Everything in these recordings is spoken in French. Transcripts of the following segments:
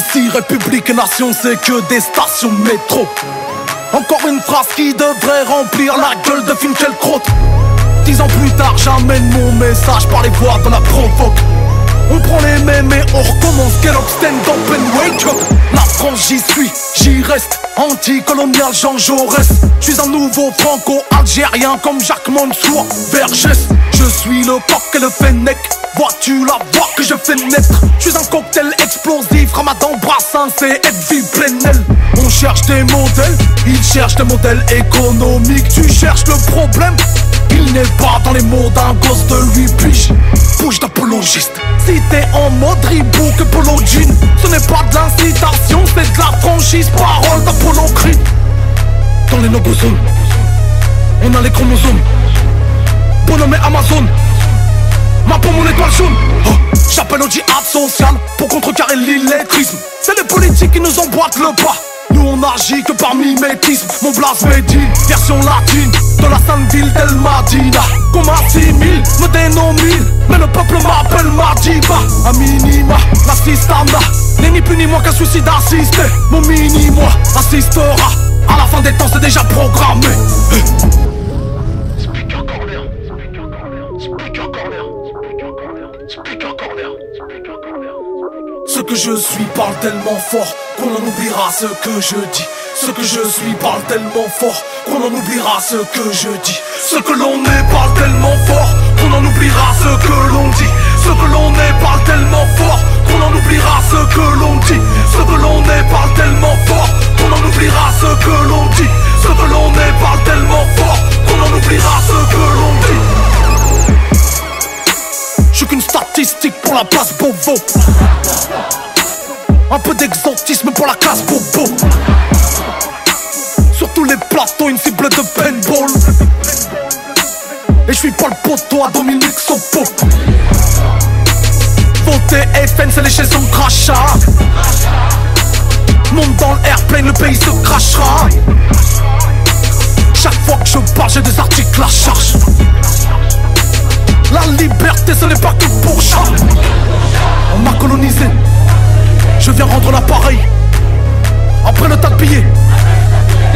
Ici, République et Nation, c'est que des stations de métro. Encore une phrase qui devrait remplir la gueule de Finkielkraut. 10 ans plus tard, j'amène mon message par les voix de la provoque. On prend les mêmes et on recommence. Get up, stand up and wake up. La France, j'y suis, j'y reste. Anticolonial, Jean Jaurès. J'suis un nouveau franco-algérien comme Jacques Mansour Vergès. Je suis le coq et le fennec. Vois-tu la voix que je fais naître? J'suis un cocktail explosif, Ramadan, Brassens et Edwy Plenel. On cherche des modèles, ils cherchent des modèles économiques. Tu cherches le problème, il n'est pas dans les mots d'un gosse de 8 piges. Bouge d'apologiste. Si t'es en mode reboot que Polo Jean, ce n'est pas de l'incitation, c'est de la franchise. Parole d'Apollo Creed. Dans les nobozones, on a les chromosomes. Bonhomme et Amazon, ma peau, mon étoile jaune. Oh, j'appelle au djihad social pour contrecarrer l'illettrisme. C'est les politiques qui nous emboîtent le pas. Nous on agit que par mimétisme. Mon blase Medine, version latine de la sainte ville d'El Madina. Qu'on m'assimile, me dénomine, mais le peuple m'appelle Madiba. A minima, l'assistana n'est ni plus ni moins qu'un souci d'assister. Mon mini-moi assistera, à la fin des temps c'est déjà programmé. Speaker corner, speaker corner, speaker corner, speaker corner, speaker corner, speaker corner. Ce que je suis parle tellement fort qu'on en oubliera ce que je dis. Ce que je suis parle tellement fort qu'on en oubliera ce que je dis. Ce que l'on est parle tellement fort qu'on en oubliera ce que l'on dit. Ce que l'on est parle tellement fort qu'on en oubliera ce que l'on dit. Ce que l'on est parle tellement fort qu'on en oubliera ce que l'on dit. Ce que l'on est parle tellement fort qu'on en oubliera ce que l'on dit. Je suis qu'une statistique pour la place Bobo. Un peu d'exotisme pour la classe Bobo. Sur tous les plateaux, une cible de paintball. Et je suis pas le poteau à Dominique Sopo. Voter FN, c'est lécher son crachat. Monte dans l'airplane, le pays se crachera. Chaque fois que je parle, j'ai des articles à charge. La liberté, ce n'est pas que pour chat. On m'a colonisé, je viens rendre l'appareil. Après le tas de billets,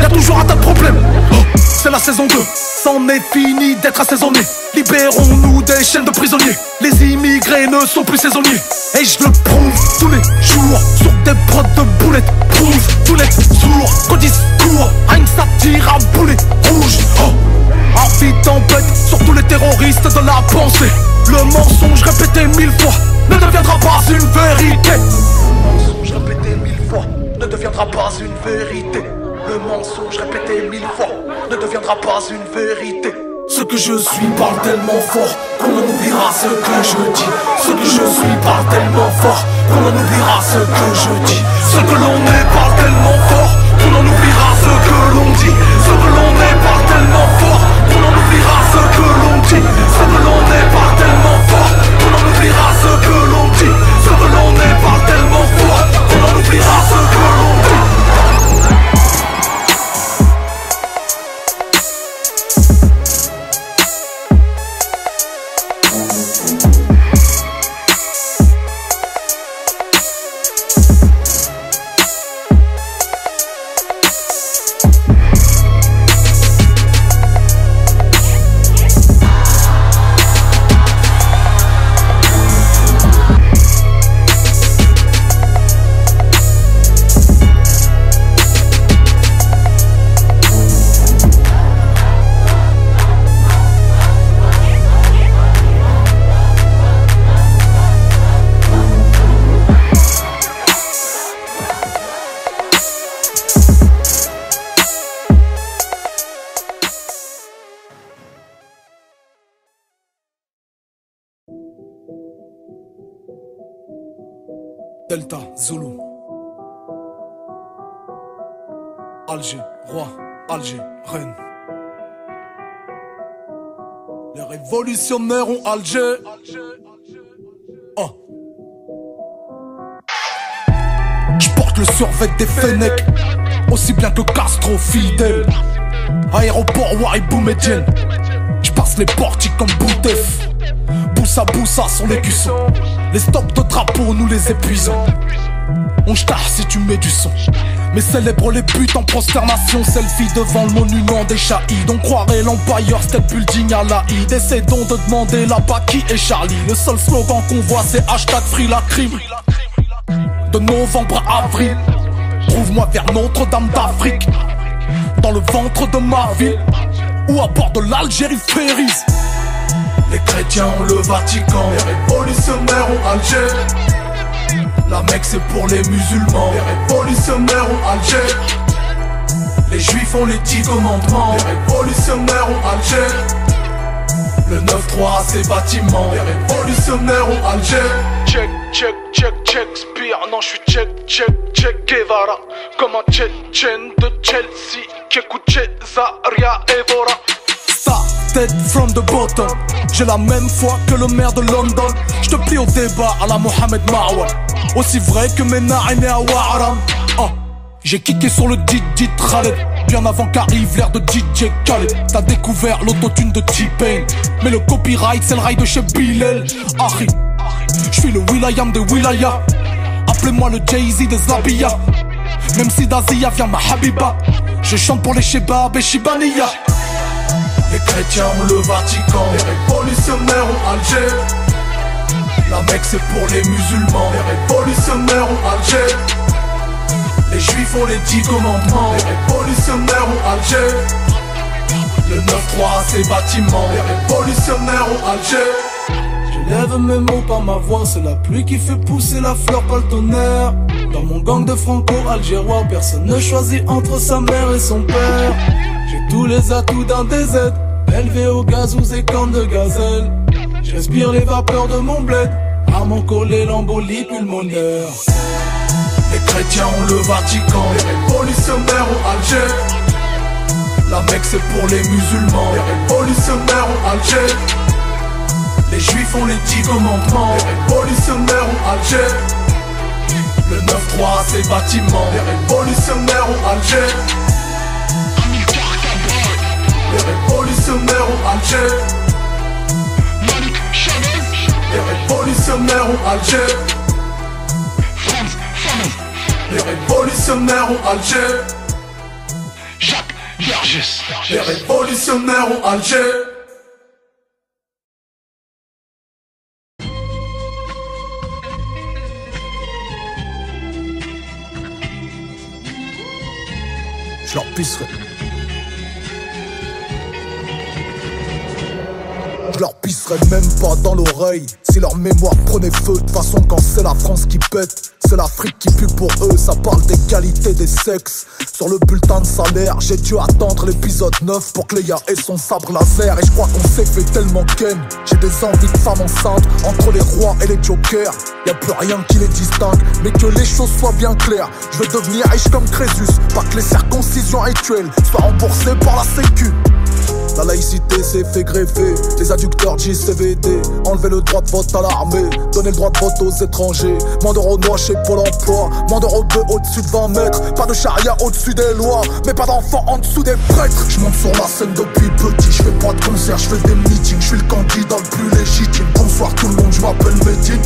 y'a toujours un tas de problèmes. Oh, c'est la saison 2, c'en est fini d'être assaisonné. Libérons-nous des chaînes de prisonniers. Les immigrés ne sont plus saisonniers. Et je le prouve tous les jours sur des prods de boulettes. Prouve tous les sourds qu'au discours a une satire à boulet rouge. Oh, avis tempête sur tous les terroristes de la pensée. Le mensonge répété 1000 fois ne deviendra pas une vérité. Le mensonge répété 1000 fois ne deviendra pas une vérité. Le mensonge répété 1000 fois ne deviendra pas une vérité. Ce que je suis parle tellement fort qu'on en oubliera ce que je dis. Ce que je suis parle tellement fort qu'on en oubliera ce que je dis. Ce que l'on est parle tellement fort qu'on en oubliera ce que l'on dit. Ce que l'on est parle tellement fort qu'on en oubliera ce que l'on dit. Ce que l'on est parle tellement fort qu'on en oubliera ce que l'on dit. Ce que l'on est parle tellement fort qu'on en oubliera ce que l'on dit. Delta, Zulu, Alger, Roi, Alger, Rennes. Les révolutionnaires ont Alger. Oh. J'porte le survêt des Fennecs, aussi bien que Castro fidèle. Aéroport Waribou Médienne, j'passe les portiques comme Boutef. Boussa Boussa sont les cuissons. Les stocks de drapeaux nous les épuisons. On j't'arre si tu mets du son. Mais célèbre les buts en prosternation. Selfie devant le monument des Shahids. On croirait l'Empire State Building à l'Aïd. Essaie donc de demander là-bas qui est Charlie. Le seul slogan qu'on voit c'est hashtag free la crime. De novembre à avril, trouve-moi vers Notre-Dame d'Afrique, dans le ventre de ma ville, ou à bord de l'Algérie Ferries. Les chrétiens ont le Vatican, les révolutionnaires ont Alger. La Mecque c'est pour les musulmans, les révolutionnaires ont Alger. Les juifs ont les 10 commandements, les révolutionnaires ont Alger. Le 9-3 à ses bâtiments, les révolutionnaires ont Alger. Check, check, check, check, Spire, non j'suis check, check, check, Guevara. Comme un Tchétchène de Chelsea, qui écoute Cesaria Evora. Started from the bottom, j'ai la même foi que le maire de London. J'te plie au débat à la Mohamed Marwan, aussi vrai que Mena est né à Waram. J'ai kické sur le DJ Khaled, bien avant qu'arrive l'ère de DJ Khaled. T'as découvert l'autotune de T-Pain, mais le copyright c'est le rail de chez Bilal. Ahi, j'suis le Will.i.am des Wilaya, appelez-moi le Jay-Z des Zabiya. Même si d'Asia vient ma Habiba, je chante pour les Shebab et Shibaniya. Les chrétiens ont le Vatican, les révolutionnaires ont Alger. La Mecque c'est pour les musulmans, les révolutionnaires ont Alger. Les juifs ont les 10 commandements, les révolutionnaires ont Alger. Le 9-3 à ses bâtiments, les révolutionnaires ont Alger. Je lève mes mots par ma voix, c'est la pluie qui fait pousser la fleur, pas le tonnerre. Dans mon gang de franco-algérois, personne ne choisit entre sa mère et son père. J'ai tous les atouts d'un DZ, élevé au gazouze et cornes de gazelle. J'respire les vapeurs de mon bled, à m'en coller l'embolie pulmonaire. Les chrétiens ont le Vatican, les révolutionnaires ont Alger. La Mecque c'est pour les musulmans, les révolutionnaires ont Alger. Les juifs ont les 10 commandements, les révolutionnaires ont Alger. Le 9-3 à ses bâtiments, les révolutionnaires ont Alger. Les révolutionnaires ont Alger. Les révolutionnaires ont Alger. Les révolutionnaires ont Alger. Jacques Vergès. Les révolutionnaires ont Alger. Je leur pisserai. Je leur pisserai même pas dans l'oreille si leur mémoire prenait feu. De toute façon quand c'est la France qui pète, c'est l'Afrique qui pue pour eux. Ça parle des qualités des sexes. Sur le bulletin de salaire, j'ai dû attendre l'épisode 9 pour que Léa ait son sabre laser. Et je crois qu'on s'est fait tellement ken. J'ai des envies de femmes enceintes entre les rois et les jokers. Y'a plus rien qui les distingue, mais que les choses soient bien claires. Je veux devenir riche comme Crésus, pas que les circoncisions rituelles soient remboursées par la sécu. La laïcité s'est fait greffer, les adducteurs JCVD. Enlever le droit de vote à l'armée, donner le droit de vote aux étrangers. Moins d'euros noix chez Pôle emploi, moins d'euros bleu au-dessus de 20 mètres. Pas de charia au-dessus des lois, mais pas d'enfants en dessous des prêtres. Je monte sur la scène depuis petit, je fais pas de concert, je fais des meetings. Je suis le candidat le plus légitime. Bonsoir tout le monde, je m'appelle Medine.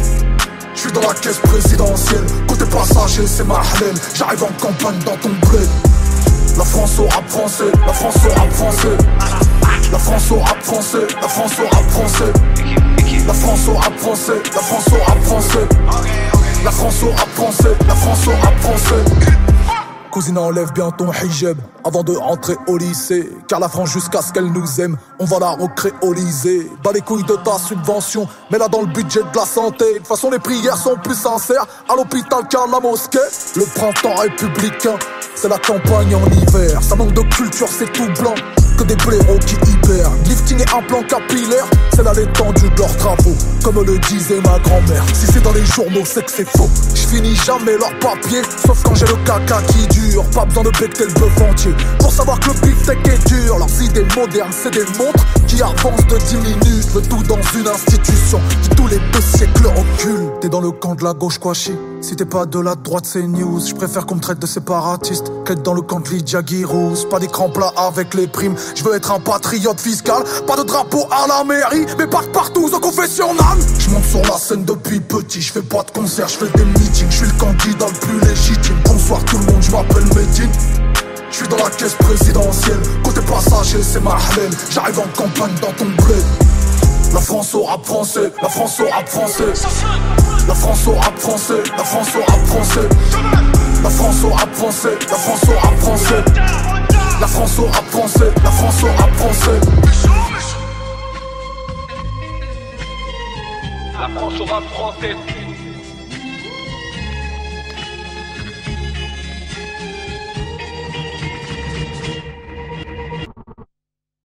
Je suis dans la caisse présidentielle, côté passager c'est ma halal. J'arrive en campagne dans ton bled. La France au rap français, la France au rap français. La France au rap français, la France au rap français. La France au rap français, la France au rap français. La France au rap français, la France au rap français. Cousine, enlève bien ton hijab avant de rentrer au lycée. Car la France, jusqu'à ce qu'elle nous aime, on va la recréoliser. Bas les couilles de ta subvention, mets-la dans le budget de la santé. De toute façon les prières sont plus sincères à l'hôpital qu'à la mosquée. Le printemps républicain, c'est la campagne en hiver. Ça manque de culture, c'est tout blanc, que des blaireaux qui hibernent. Lifting et implant capillaire, c'est là l'étendue de leurs travaux. Comme le disait ma grand-mère, si c'est dans les journaux c'est que c'est faux. Je finis jamais leurs papiers, sauf quand j'ai le caca qui dure. Pas besoin de becter le bœuf entier pour savoir que le beefsteak est dur. Leurs idées modernes c'est des montres qui avancent de 10 minutes. Le tout dans une institution qui tous les 2 siècles recule. T'es dans le camp de la gauche quoi chi, Si t'es pas de la droite, c'est news. Je préfère qu'on me traite de séparatiste qu'être dans le camp de Lydia Guirous. Pas d'écran plat avec les primes. Je veux être un patriote fiscal. Pas de drapeau à la mairie, mais partout au confessionnal. Je monte sur la scène depuis petit. Je fais pas de concert, je fais des meetings. Je suis le candidat le plus légitime. Bonsoir tout le monde, je m'appelle Medine. Je suis dans la caisse présidentielle. Côté passager, c'est ma halal. J'arrive en campagne dans ton bled. La France au rap français, la France au rap français. La France au rap français, la France au rap français. La France au rap français, la France au rap français. La France au rap français, la France au rap français. La France au rap français.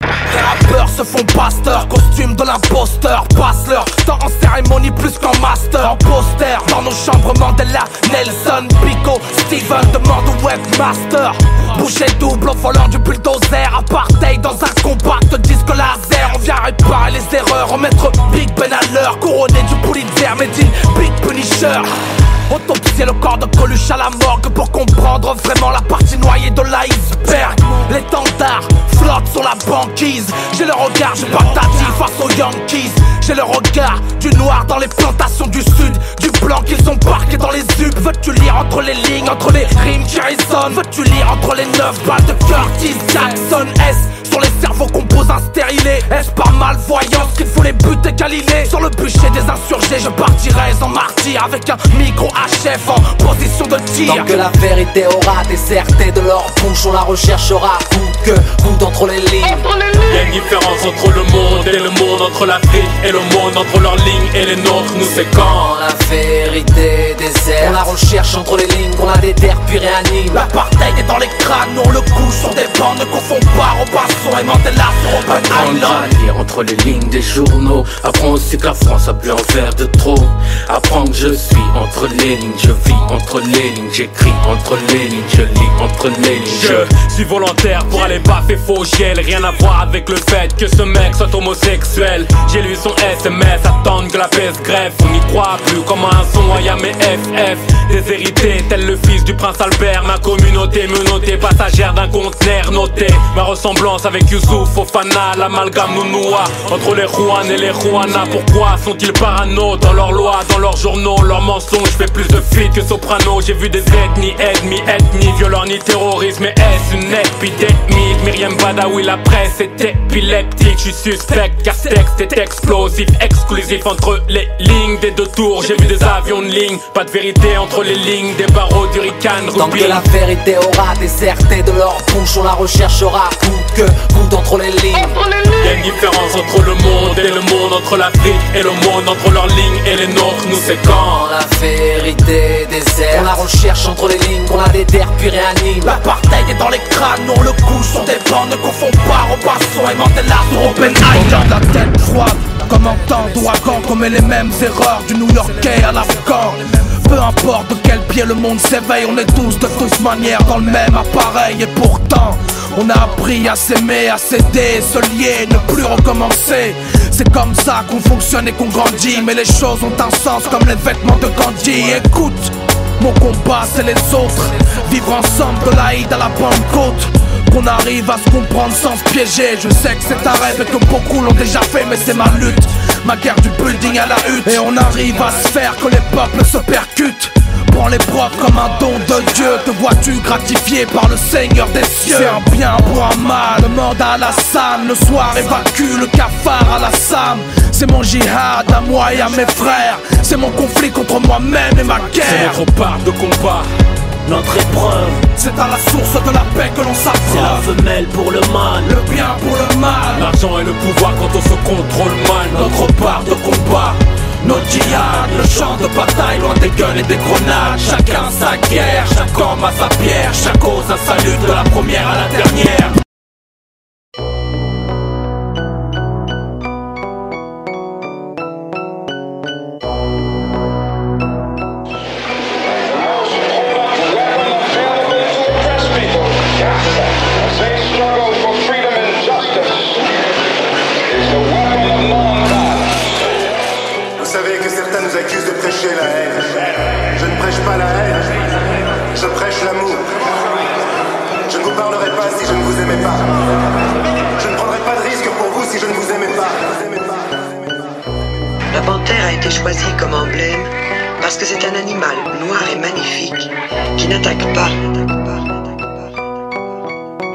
Les rappeurs se font pasteur, costume de l'imposteur. Passe leur temps en cérémonie plus qu'en master. En poster, dans nos chambres Mandela, Nelson, Pico, Steven demande au webmaster. Boucher double au volant du bulldozer. Apartheid dans un compact disque laser. On vient réparer les erreurs, remettre Big Ben à l'heure. Couronné du Pulitzer, Medine, Big Punisher. Autopsier le corps de Coluche à la morgue pour comprendre vraiment la partie noyée de l'iceberg. L'étendard flotte sur la banquise. J'ai le regard du Baghdadi face aux Yankees. J'ai le regard du noir dans les plantations du sud, du blanc qu'ils ont parqué dans les ubs. Veux-tu lire entre les lignes, entre les rimes qui résonnent? Veux-tu lire entre les 9 balles de Curtis Jackson? Est-ce sur les cerveaux qu'on pose un stérilé? Est-ce par malvoyance qu'il faut les buter Galilée? Sur le bûcher des insurgés, je partirai en martyr avec un micro HF en position de tir. Tant que la vérité aura déserté de leur bouche, on la recherchera coûte que coûte entre les lignes. Y'a une différence entre le monde et le monde, entre l'Afrique et le monde, entre leurs lignes et les nôtres. Nous c'est quand la vérité déserte, on la recherche entre les lignes, qu'on la déterre puis réanime. L'apartheid est dans les crânes, on le couche sur des bancs. Ne confond pas Robinson et Mandela sur Open Island. Apprendre à lire entre les lignes des journaux. Apprends aussi que la France a bu un verre de trop. Apprends que je suis entre les lignes, je vis entre les lignes, j'écris entre les lignes, je lis entre les lignes. Je suis volontaire pour aller baffer faux giel. Rien à voir avec le fait que ce mec soit homosexuel. J'ai lu son SMS, attendre que la paix se greffe. On n'y croit plus comme un son, y'a mes FF. Déshérité, tel le fils du prince Albert. Ma communauté menottée, passagère d'un conteneur noté. Ma ressemblance avec Youssouf Fofana, l'amalgame nounoua entre les Juan et les Juana. Pourquoi sont-ils parano dans leurs lois, dans leurs journaux, leurs mensonges? Je fais plus de feats que Soprano. J'ai vu des ethnies, ethnie, violents ni terrorisme. Mais est-ce une épidémie? Myriam Badawi, la presse est épileptique. Je suis suspect car ce texte est explosif, exclusif entre les lignes des deux tours. J'ai vu des avions de ligne, pas de vérité entre les lignes des barreaux d'Hurricane Tant que Rubin. la vérité aura déserté de leur bouche, on la recherchera coûte que coûte entre les lignes. Y'a une différence entre le monde et le monde, entre l'Afrique et le monde, entre leurs lignes et les nôtres. Nous c'est quand la vérité déserte, on la recherche entre les lignes, qu'on la déterre puis réanime. L'apartheid est dans les crânes, on le couche sur des bancs. Ne confond pas Robinson et Mandela sur Open Island. La tête froide, comme en temps d'ouragan, commet les mêmes erreurs du New-Yorkais à l'Afghan. Peu importe de quel pied le monde s'éveille, on est tous de toute manière dans le même appareil. Et pourtant, on a appris à s'aimer, à s'aider, se lier, ne plus recommencer. C'est comme ça qu'on fonctionne et qu'on grandit. Mais les choses ont un sens comme les vêtements de Gandhi. Écoute, mon combat c'est les autres. Vivre ensemble de l'Aïd à la Pentecôte. Qu'on arrive à se comprendre sans se piéger. Je sais que c'est un rêve et que beaucoup l'ont déjà fait, mais c'est ma lutte, ma guerre du building à la hutte. Et on arrive à se faire que les peuples se percutent. Prends l'épreuve comme un don de Dieu. Te vois-tu gratifié par le Seigneur des cieux? C'est un bien pour un mal. Demande à Alassane. Le soir évacue le cafard à la Sam. C'est mon jihad à moi et à mes frères. C'est mon conflit contre moi-même et ma guerre. c'est notre part de combat, notre épreuve. C'est à la source de la paix que l'on C'est la s'abreuve. femelle pour le mâle. Le bien pour le mal. l'argent et le pouvoir quand on se contrôle mal. Notre part de combat, nos djihad, le champ de bataille loin des guns et des grenades. Chacun sa guerre, chaque homme a sa pierre. Chaque cause un salut de la première à la dernière. Vous savez que certains nous accusent de prêcher la haine. Je ne ne prêche pas la haine, je prêche l'amour. Je ne vous parlerai pas si je ne vous aimais pas. Je ne prendrai pas de risque pour vous si je ne vous aimais pas. La panthère a été choisie comme emblème parce que c'est un animal noir et magnifique qui n'attaque pas,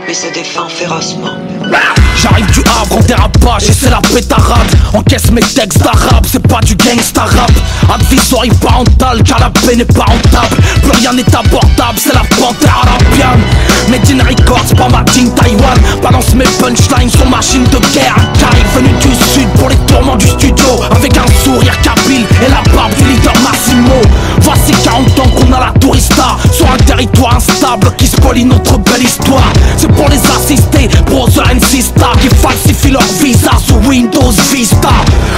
mais se défend férocement. J'arrive du Havre en dérapage et c'est la pétarade. Encaisse mes textes d'arabe, c'est pas du gangsta rap. Advisory parental car la paix n'est pas rentable. Plus rien n'est abordable, c'est la panthère arabienne. Made in Records, pas ma team Taïwan. Balance mes punchlines sur machine de guerre. Un carré venu du sud pour les tourments du studio. Avec un sourire kabyle et la barbe du leader Massimo. Voici 40 ans qu'on a la tourista sur un territoire instable qui spolie notre belle histoire. C'est pour les assister, brother and sister, qui falsifient leur visa sous Windows Vista.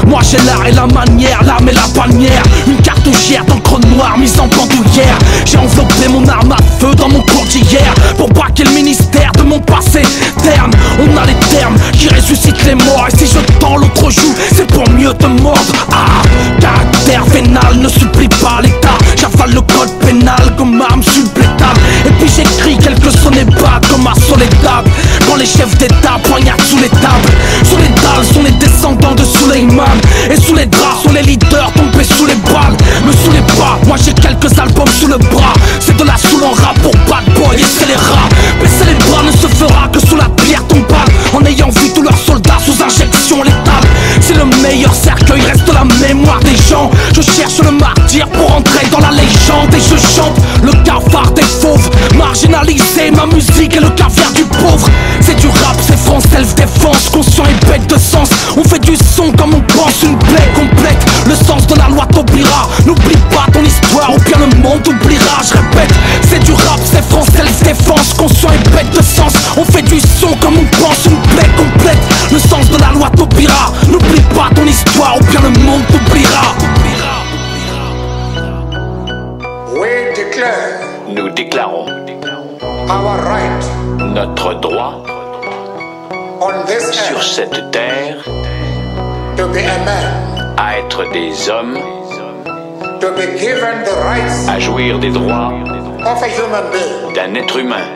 Moi j'ai l'art et la manière, l'âme et la bannière. Une cartouchière d'encre noire mise en bandoulière. J'ai enveloppé mon arme à feu dans mon cours d'hier pour braquer le ministère de mon passé terne. On a les termes qui ressuscitent les morts. Et si je tends l'autre joue, c'est pour mieux te mordre. Ah, caractère vénal ne supplie pas l'état. J'avale le code pénal comme arme supplétable. Et puis j'écris quelques sonnets bas comme à Soledad. Quand les chefs d'état poignardent sous les tables. Sous les dalles sont les descendants de Suleiman. Et sous les draps sont les leaders tombés sous les balles. Me saoulez pas, moi j'ai quelques albums sous le bras. C'est de la soul en rap pour bad boy et c'est les rats. Baisser les bras ne se fera que sous la pierre tombale. En ayant vu tous leurs soldats sous injection létale. C'est le meilleur cercueil, reste la mémoire des gens. Je cherche le martyr pour entrer dans la légende. Et je chante le cafard des fauves. Marginalisé, ma musique est le caviar du pauvre. C'est du rap, c'est France self-défense. Conscient et bête de sens. On fait du son comme on pense, une plaie complète. Le sens de la loi t'oubliera. N'oublie pas ton histoire ou bien le monde t'oubliera. Je répète, c'est du rap, c'est France self-défense. Conscient et bête de sens. On fait du son comme on pense, une plaie complète. Le sens de la loi t'oubliera. N'oublie pas ton histoire ou bien le monde t'oubliera. Nous déclarons our right notre droit on this sur earth cette terre to be a man, à être des hommes, to be given the rights à jouir des droits of a human being, d'un être humain,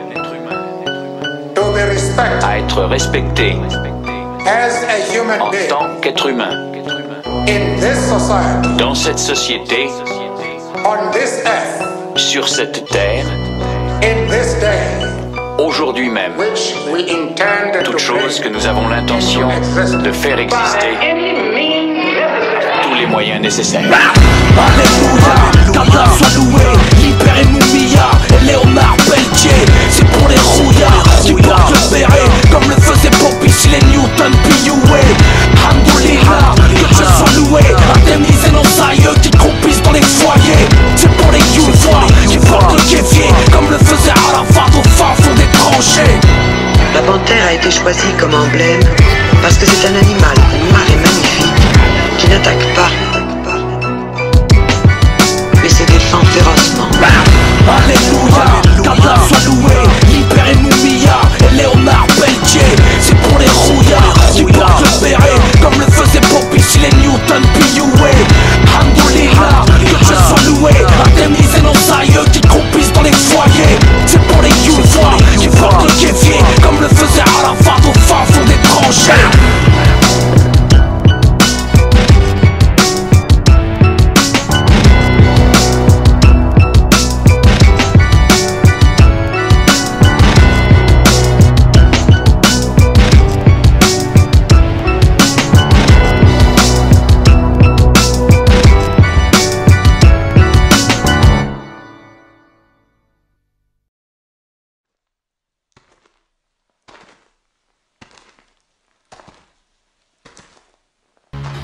to be respected à être respecté as a human en being tant qu'être humain in this society, dans cette société, on this earth, sur cette terre, in this day, aujourd'hui même. which we intend to Toute chose que bring nous avons l'intention de faire exister à tous les moyens nécessaires. Alléluia, qu'Allah soit loué. Libérez Moumia et Léonard Pelletier. C'est pour les rouillards qui portent le béret, comme le faisait Bobby si les Newton P.U.A. Alhamdoulilah, que Dieu soit loué. Indemniser nos aïeux qui croupissent dans les foyers. C'est pour les youvois qui portent le kéfier, comme le faisait Arafat au fin fond des tranchées. La panthère a été choisie comme emblème parce que c'est un animal noir et magnifique qui n'attaque pas, mais se défend férocement. Alléluia, qu'Allah soit loué. Libérez Moumia et Léonard Pelletier. C'est pour les rouillards qui portent le béret, comme le faisait Bobby si les Newton P.U.A. Alhamdoulilah, que Dieu soit loué. Indemniser nos aïeux qui croupissent dans les foyers. C'est pour les youvois qui portent le kéfier, comme le faisait Arafat au fin fond des tranchées.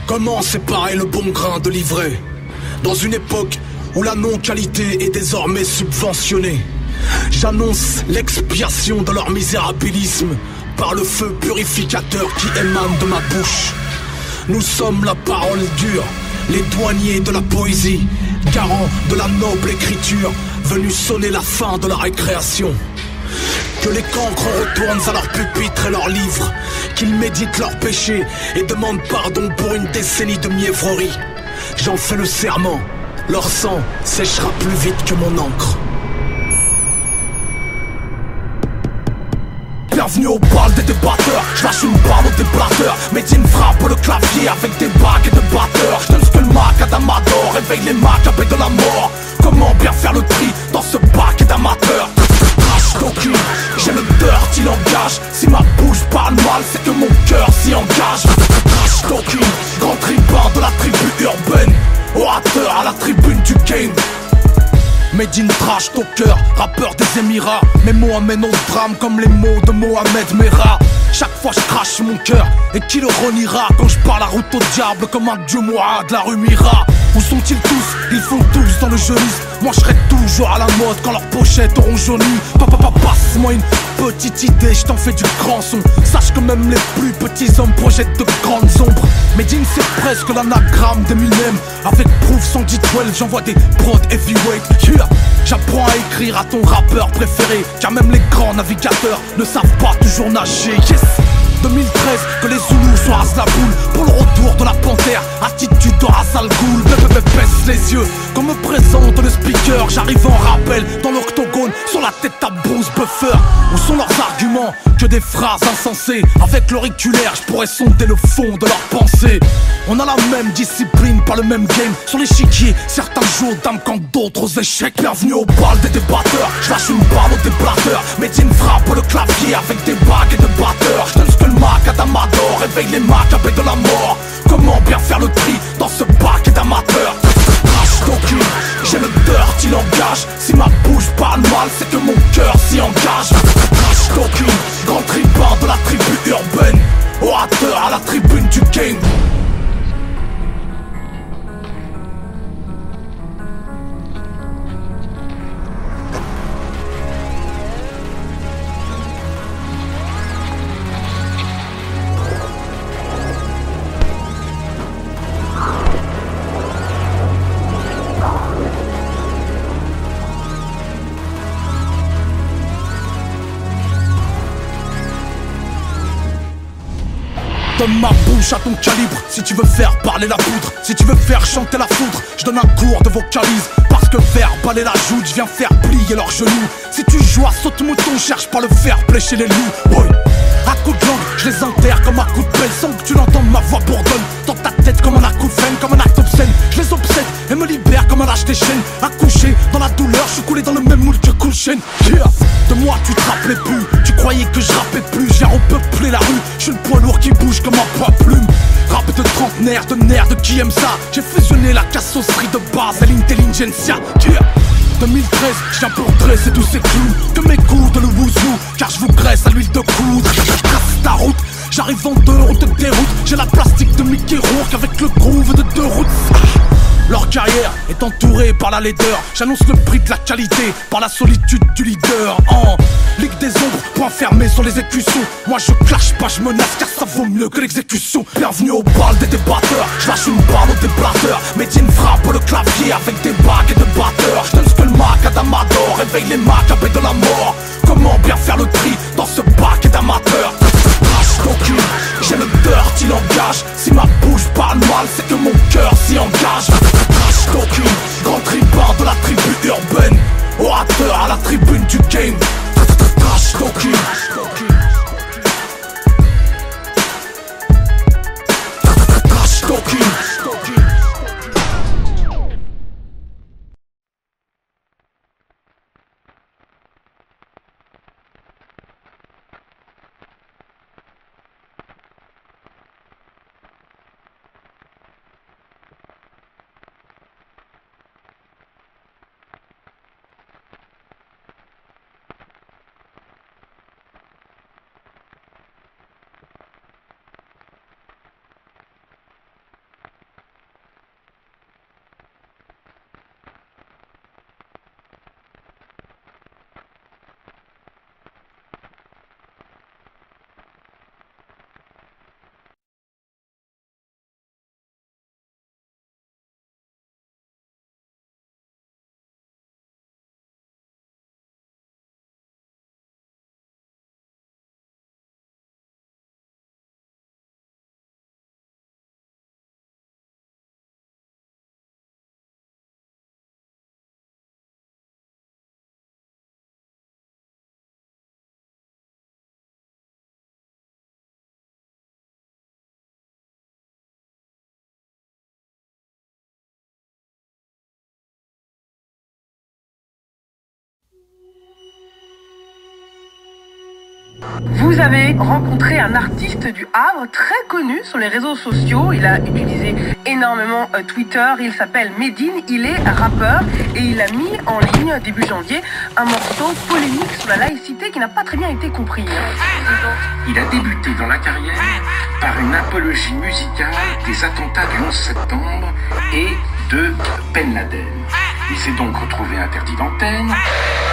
Comment séparer le bon grain de l'ivraie dans une époque où la non-qualité est désormais subventionnée? J'annonce l'expiation de leur misérabilisme par le feu purificateur qui émane de ma bouche. Nous sommes la parole dure, les douaniers de la poésie, garants de la noble écriture, venus sonner la fin de la récréation. Que les cancres retournent à leur pupitre et leurs livres, qu'ils méditent leurs péchés et demandent pardon pour une décennie de mièvrerie. J'en fais le serment, Leur sang séchera plus vite que mon encre. Bienvenue au bal des débatteurs. Je lâche une balle au déblatteur. Medine frappe le clavier avec des bagues et de batteurs. Je donne ce que le macadam adore. Réveille les macabées de la mort. Comment bien faire le tri dans ce paquet d'amateurs? Trash talking, j'ai le dirty langage. Si ma bouche parle mal, c'est que mon cœur s'y engage. Trash talking, grand tribun de la tribu urbaine. Orateur à la tribune du game. Made in trash talker, rappeur des Émirats. Mes mots amènent au drame comme les mots de Mohamed Merah. Chaque fois je crache mon cœur, et qui le reniera quand je parle la route au diable comme un dieu moi de la rue Mira. Où sont-ils tous? Ils font tous dans le jeunisme. Moi je serai toujours à la mode quand leurs pochettes auront jauni. Papa, passe-moi une petite idée, je t'en fais du grand son. Sache que même les plus petits hommes projettent de grandes ombres. Medine c'est presque l'anagramme d'Eminem. Avec Proof 112, j'envoie des prods heavyweight. Yeah. J'apprends à écrire à ton rappeur préféré, car même les grands navigateurs ne savent pas toujours nager. Yes. 2013, que les Zoulous soient à la boule pour le retour de la panthère. Attitude de Hazal Ghoul, baisse les yeux quand me présente le speaker. J'arrive en rappel dans l'octogone sur la tête à Bruce Buffer. Où sont leurs arguments? Que des phrases insensées. Avec l'auriculaire, je pourrais sonder le fond de leurs pensées. On a la même discipline, pas le même game. Sur l'échiquier, certains jouent d'âme quand d'autres aux échecs. Bienvenue au bal des débatteurs. Je lâche une balle au déblatteur. Medine frappe le clavier avec des bagues et de batteurs. Je donne ce que le macadam adore. Réveille les macabées de la mort. Comment bien faire le tri dans ce paquet d'amateurs? Trash talking, j'ai le dirty langage. Si ma bouche parle mal, c'est que mon cœur s'y engage. Trash talking, grand tribun de la tribu urbaine. Orateur à la tribune du game. Donne ma bouche à ton calibre si tu veux faire parler la poudre. Si tu veux faire chanter la foudre, je donne un cours de vocalise. Parce que faire baler la joute, je viens faire plier leurs genoux. Si tu joues à saute-mouton, cherche pas le faire plécher les loups. Boy. À coups de langue, je les enterre comme un coup de pelle sans que tu l'entendes, ma voix bourdonne dans ta tête comme un acouphène, comme un acte obscène. Je les obsède et me libère comme un lâche des chaînes. Accouché dans la douleur, je suis coulé dans le même moule que Cool Chain. Yeah. De moi tu te rappelais plus, tu croyais que je rappais plus. Je viens repeupler la rue, je suis le poids lourd qui bouge comme un poids plume. Rap de trentenaire, de nerds, de qui aime ça. J'ai fusionné la cassosserie de base à l'intelligentsia. Yeah. 2013, je viens pour dresser tous ces clous. Que m'écoute le wouzou, car je vous graisse à l'huile de coudre. Je trace ta route, j'arrive en deux, on te déroute. J'ai la plastique de Mickey Rourke avec le groove de deux routes. Leur carrière est entourée par la laideur. J'annonce le prix de la qualité par la solitude du leader. En Ligue des ombres, point fermé sur les écussons. Moi je clash pas, je menace car ça vaut mieux que l'exécution. Bienvenue au bal des débatteurs. Je lâche une balle au déblatteur. Medine frappe le clavier avec des bagues et de batteurs. Je donne ce que le macadam adore. Réveille les macabées de la mort. Comment bien faire le tri dans ce paquet d'amateurs? Trash talking, j'ai le dirty langage. Si ma bouche parle mal, c'est que mon cœur s'y engage. Trash talking, grand tribun de la tribu urbaine. Orateur à la tribune du game. Trash talking. Trash talking. Vous avez rencontré un artiste du Havre très connu sur les réseaux sociaux. Il a utilisé énormément Twitter. Il s'appelle Medine, il est rappeur et il a mis en ligne début janvier un morceau polémique sur la laïcité qui n'a pas très bien été compris. Il a débuté dans la carrière par une apologie musicale des attentats du 11 septembre et de Ben Laden. Il s'est donc retrouvé interdit d'antenne.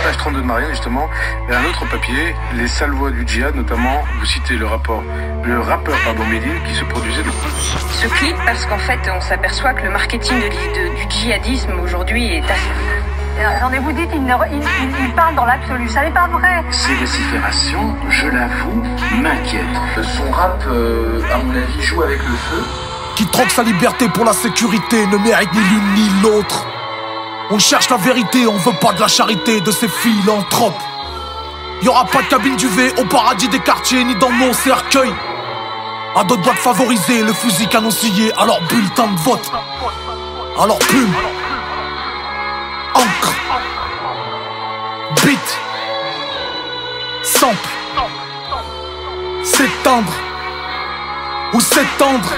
Page 32 de Marianne, justement, et un autre papier, les sales voix du djihad, notamment, vous citez le rappeur Medine, qui se produisait de... Ce clip, parce qu'en fait, on s'aperçoit que le marketing du djihadisme aujourd'hui est assez... Attendez, vous dites, il parle dans l'absolu, ça n'est pas vrai. Ces vociférations, je l'avoue, m'inquiètent. Son rap, à mon avis, joue avec le feu. Qui troque sa liberté pour la sécurité ne mérite ni l'une ni l'autre. On cherche la vérité, on veut pas de la charité de ces philanthropes. Y'aura pas de cabine d'UV au paradis des quartiers ni dans nos cercueils. À d'autres doigts de favoriser le fusil canoncillé à leur bulletin de vote. À leur plume, encre, beat, sample, s'éteindre ou s'étendre.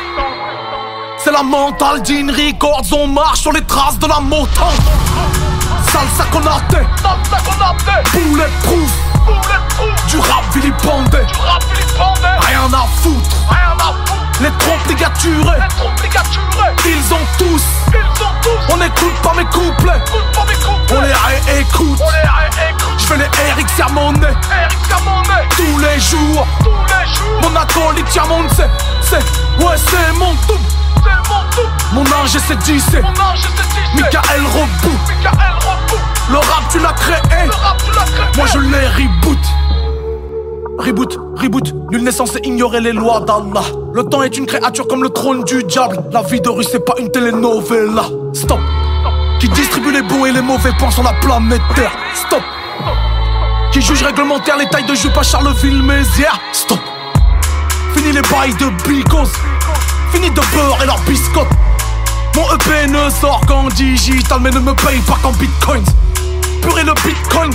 C'est la mentale d'In Records, on marche sur les traces de la montagne. Salsa Konate, bulletproof, du rap vilipendé, rien à foutre. Les trompes ligaturées, ils ont tous. On écoute pas mes couplets, on les réécoute. Je fais les Eric Sermonet tous les jours. Mon acolyte Tiamon, c'est mon double. Mon ange c'est 10, Michael Robou. Le rap tu l'as créé, moi je l'ai reboot, nulle naissance et ignorer les lois d'Allah. Le temps est une créature comme le trône du diable. La vie de rue c'est pas une telenovela. Stop. Qui distribue les bons et les mauvais points sur la planète Terre. Stop. Qui juge réglementaire les tailles de jupe à Charleville-Mézières. Stop. Fini les bails de bicos, fini de beurre et leurs biscottes. Mon EP ne sort qu'en digital mais ne me paye pas qu'en bitcoins. Purée le bitcoin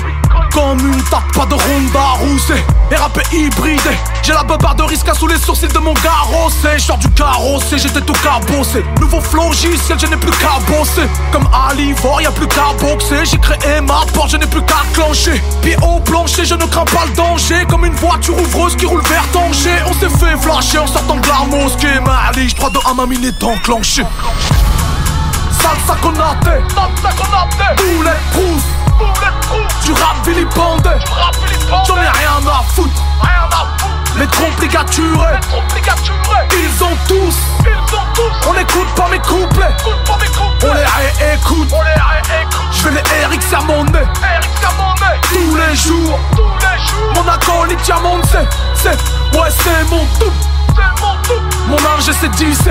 comme une tape, pas de Ronda Rousset. Et rappé hybridé, j'ai la beubare de sous les sourcils de mon carrossé. J'sors du carrossé, j'étais tout cabossé. Nouveau flogiciel, je n'ai plus qu'à bosser. Comme à l'Ivor, y'a plus qu'à boxer. J'ai créé ma porte, je n'ai plus qu'à clencher. Pied au plancher, je ne crains pas le danger. Comme une voiture ouvreuse qui roule vers Tanger. On s'est fait flasher en sortant de la mosquée. Maliche, 3, 2, 1, ma mine est enclenchée. Salsa Konate, bulletproof, du rap vilipendé, j'en ai rien à foutre. Les trompes ligaturées, ils ont tous. On n'écoute pas mes couplets, on les réécoute. Je fais les Eric Sermonet tous les jours. Mon acolyte Tiamon, c'est mon double. Mon ange c'est 10,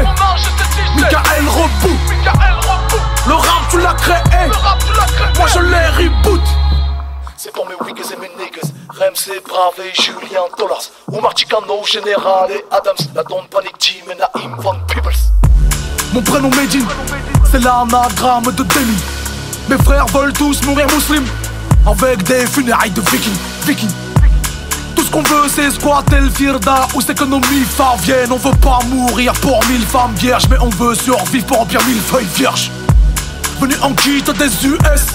Michael Robou. Le rap tu l'as créé, moi je l'ai reboot. C'est pour mes wiggers et mes niggas, Remsey, Brave et Julien Dollars, Oumar Chicano, Général et Adams, la Don't Panic Team et Naïm Von Peebles. Mon prénom Medine, c'est l'anagramme de Delhi. Mes frères veulent tous mourir musulmans, avec des funérailles de vikings. Tout ce qu'on veut c'est squatter le firda où c'est que nos milfas viennent. On veut pas mourir pour 1000 femmes vierges, mais on veut survivre pour remplir 1000 feuilles vierges. Venu en quitte des US,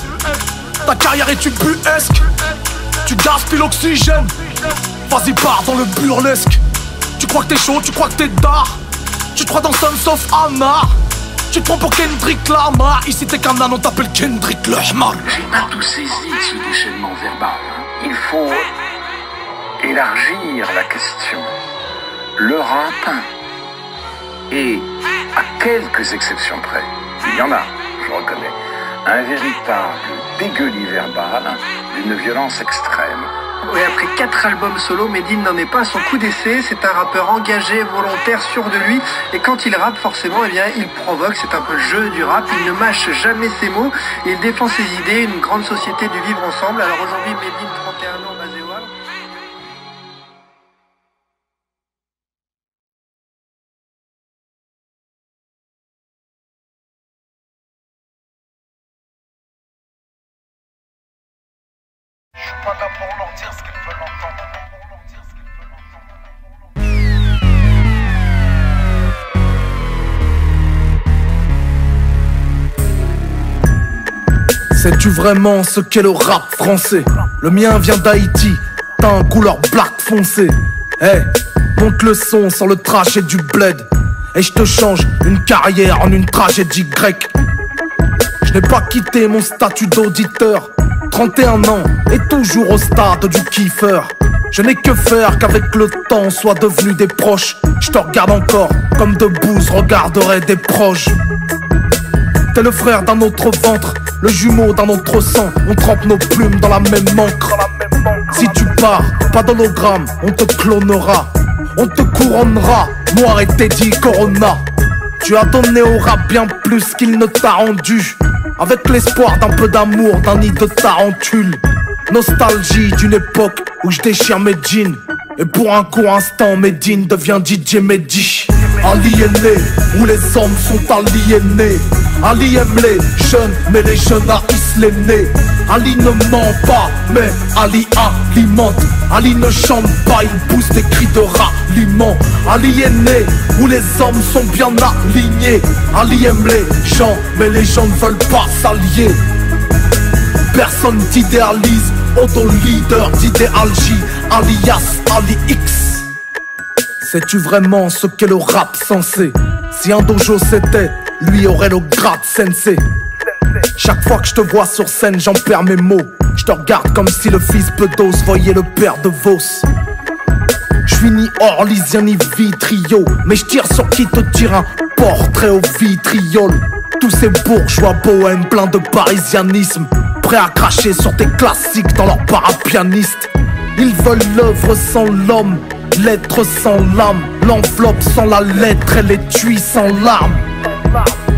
ta carrière est ubuesque. Tu gaspilles l'oxygène, vas-y pars dans le burlesque. Tu crois que t'es chaud, tu crois que t'es d'art. Tu crois dans Sons of Anarch. Tu te prends pour Kendrick Lamar. Ici t'es qu'un âne, on t'appelle Kendrick Lamar. J'ai pas tout saisi ce déchaînement verbal. Il faut élargir la question. Le rap est, à quelques exceptions près, il y en a, je reconnais, un véritable dégueulis verbal d'une violence extrême. Oui, après 4 albums solo, Medine n'en est pas à son coup d'essai. C'est un rappeur engagé, volontaire, sûr de lui. Et quand il rappe, forcément, eh bien, il provoque. C'est un peu le jeu du rap. Il ne mâche jamais ses mots. Il défend ses idées, une grande société du vivre ensemble. Alors aujourd'hui, Medine, 31 ans, basé au Havre. Je suis pas là pour leur dire ce qu'ils veulent entendre. Sais-tu vraiment ce qu'est le rap français? Le mien vient d'Haïti, t'as un couleur black foncé. Hey, monte le son sur le trajet du bled, et je te change une carrière en une tragédie grecque. Je n'ai pas quitté mon statut d'auditeur, 31 ans et toujours au stade du kiffeur. Je n'ai que faire qu'avec le temps soit devenu des proches. Je te regarde encore comme de Booz regarderait des proches. T'es le frère d'un autre ventre, le jumeau d'un autre sang. On trempe nos plumes dans la même encre. Si tu pars, pas d'hologramme, on te clonera. On te couronnera, Noir et Teddy Corona. Tu as donné au rap bien plus qu'il ne t'a rendu, avec l'espoir d'un peu d'amour, d'un nid de tarentule. Nostalgie d'une époque où je déchire mes jeans, et pour un court instant Medine devient DJ Mehdi. Aliéné, où les hommes sont aliénés. Ali aime les jeunes, mais les jeunes haïssent les nés. Ali ne ment pas, mais Ali alimente. Ali ne chante pas, il pousse des cris de ralliement. Ali est né, où les hommes sont bien alignés. Ali aime les gens, mais les gens ne veulent pas s'allier. Personne t'idéalise, auto-leader d'idéalgie, alias Ali X. Sais-tu vraiment ce qu'est le rap sensé? Si un dojo c'était, lui aurait le grade sensei. Chaque fois que je te vois sur scène, j'en perds mes mots. Je te regarde comme si le fils Bedos voyait le père de Vos. Je suis ni orlysien ni vitrio, mais je tire sur qui te tire un portrait au vitriol. Tous ces bourgeois bohèmes pleins de parisianisme, prêts à cracher sur tes classiques dans leur parapianiste. Ils veulent l'œuvre sans l'homme, l'être sans l'âme, l'enveloppe sans la lettre et l'étui sans l'arme.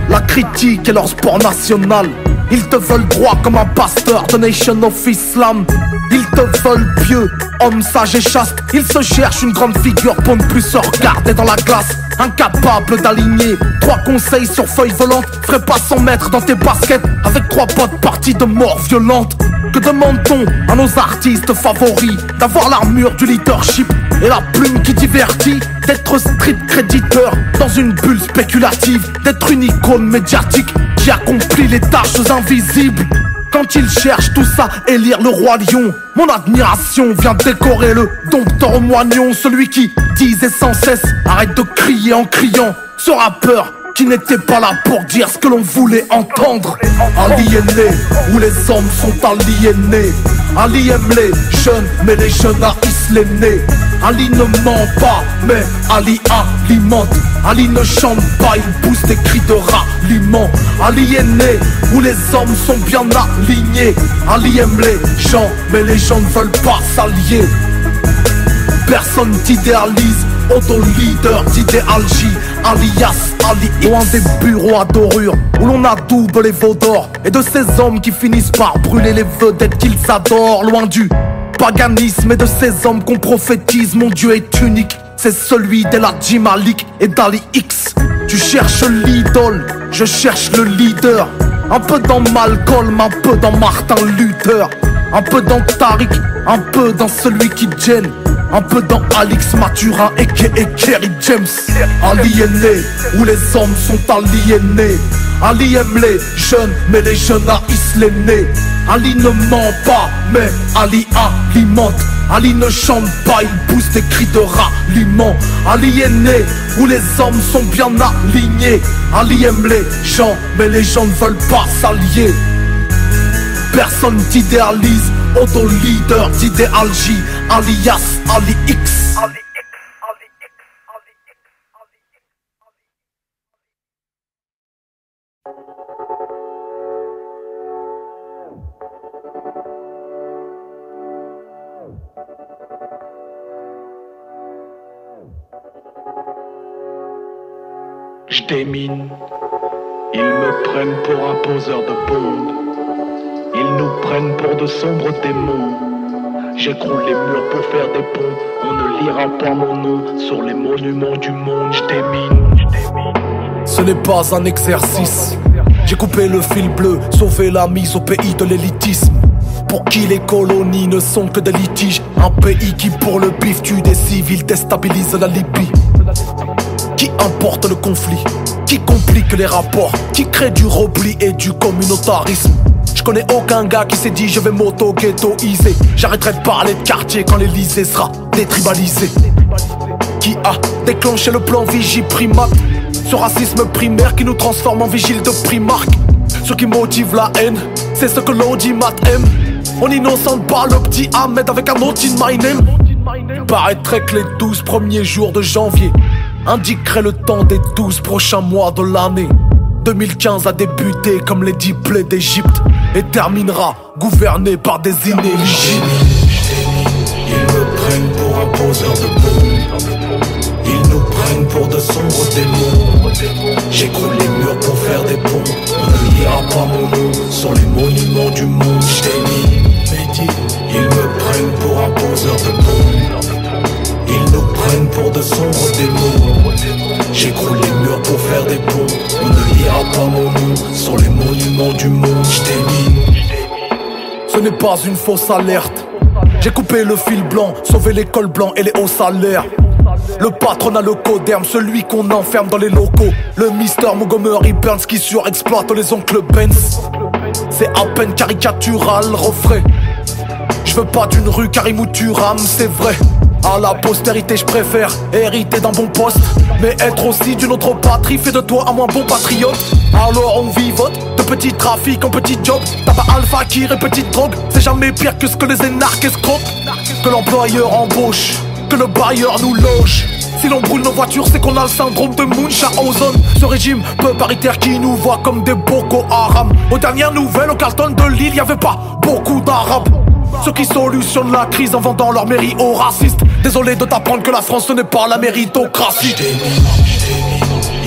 La critique est leur sport national. Ils te veulent droit comme un pasteur de Nation of Islam. Ils te veulent pieux, homme sage et chaste. Ils se cherchent une grande figure pour ne plus se regarder dans la glace. Incapable d'aligner 3 conseils sur feuille volante. Ferait pas 100 mètres dans tes baskets avec 3 potes partis de mort violente. Que demande-t-on à nos artistes favoris? D'avoir l'armure du leadership et la plume qui divertit, d'être street créditeur dans une bulle spéculative, d'être une icône médiatique qui accomplit les tâches invisibles. Quand ils cherchent tout ça, élire le roi lion, mon admiration vient décorer le dompteur moignon. Celui qui disait sans cesse, arrête de crier en criant. Ce rappeur qui n'était pas là pour dire ce que l'on voulait entendre. Aliéné, où les hommes sont aliénés. Ali aime les jeunes, mais les jeunes haïssent les nés. Ali ne ment pas, mais Ali alimente. Ali ne chante pas, il pousse des cris de ralliement. Ali est né, où les hommes sont bien alignés. Ali aime les gens, mais les gens ne veulent pas s'allier. Personne t'idéalise, auto-leader d'idéalgie, alias Ali X. Loin des bureaux à dorure, où l'on adoube les veaux d'or, et de ces hommes qui finissent par brûler les vedettes qu'ils adorent. Loin du paganisme et de ces hommes qu'on prophétise, mon Dieu est unique. C'est celui d'Eladji Malik et d'Ali X. Tu cherches l'idole, je cherche le leader. Un peu dans Malcolm, un peu dans Martin Luther, un peu dans Tariq, un peu dans celui qui gêne, un peu dans Alix Mathurin et Kerry James. Aliéné, où les hommes sont aliénés. Ali aime les jeunes, mais les jeunes haïssent les nés. Ali ne ment pas, mais Ali alimente. Ali ne chante pas, il pousse des cris de ralliement. Ali est né, où les hommes sont bien alignés. Ali aime les gens, mais les gens ne veulent pas s'allier. Personne t'idéalise, auto-leader d'idéalgie, alias Ali X. Je démine, ils me prennent pour un poseur de bombes. Ils nous prennent pour de sombres démons. J'écroule les murs pour faire des ponts. On ne lira pas mon nom sur les monuments du monde. Je démine. Ce n'est pas un exercice. J'ai coupé le fil bleu, sauvé la mise au pays de l'élitisme. Pour qui les colonies ne sont que des litiges. Un pays qui pour le bif tue des civils, déstabilise la Libye. Qui importe le conflit, qui complique les rapports, qui crée du repli et du communautarisme. Je connais aucun gars qui s'est dit je vais m'auto-ghettoiser. J'arrêterai de parler de quartier quand l'Elysée sera détribalisé. Qui a déclenché le plan Vigiprimate? Ce racisme primaire qui nous transforme en vigile de Primark. Ce qui motive la haine, c'est ce que l'audimat aime. On innocente pas le petit Ahmed avec un autre in my name. Paraîtrait que les 12 premiers jours de janvier indiqueraient le temps des 12 prochains mois de l'année. 2015 a débuté comme les 10 plaies d'Égypte et terminera gouverné par des inéligibles. Ils me prennent pour un poseur de bombes. Ils nous prennent pour de sombres démons. J'écroule les murs pour faire des ponts. On ne lira pas mon nom sur les monuments du monde. J't'ai ils me prennent pour un poseur de bombes. Ils nous prennent pour de sombres démons. J'écroule les murs pour faire des ponts. On ne lira pas mon nom sur les monuments du monde. J't'ai Ce n'est pas une fausse alerte. J'ai coupé le fil blanc, sauvé l'école blanc et les hauts salaires. Le patronat, le coderme, celui qu'on enferme dans les locaux. Le Mister Montgomery Burns qui surexploite les oncles Benz. C'est à peine caricatural, refrain. Je veux pas d'une rue Karim ou Turam, c'est vrai. À la postérité je préfère hériter d'un bon poste, mais être aussi d'une autre patrie fait de toi un moins bon patriote. Alors on vivote de petits trafics en petits jobs. Tabac alpha qui et petite drogue, c'est jamais pire que ce que les énarques escroquent. Que l'employeur embauche, que le bailleur nous loge. Si l'on brûle nos voitures, c'est qu'on a le syndrome de Munchausen. Ce régime peu paritaire qui nous voit comme des Boko Haram. Aux dernières nouvelles, au Carlton de Lille, y'avait pas beaucoup d'arabes. Ceux qui solutionnent la crise en vendant leur mairie aux racistes. Désolé de t'apprendre que la France ce n'est pas la méritocratie.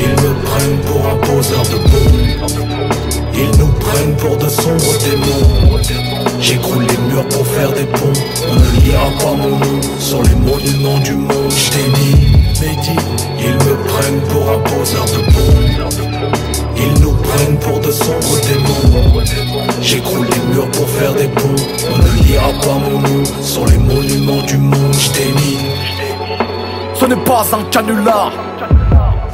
Ils me prennent pour un poseur de bombes. Ils nous prennent pour de sombres démons. J'écroule les murs pour faire des ponts. On ne lira pas mon nom sur les monuments du monde. J't'ai ils me prennent pour un poseur de bombes. Ils nous prennent pour de sombres démons. J'écroule les murs pour faire des ponts. On ne lira pas mon nom sur les monuments du monde. J't'ai Ce n'est pas un canular.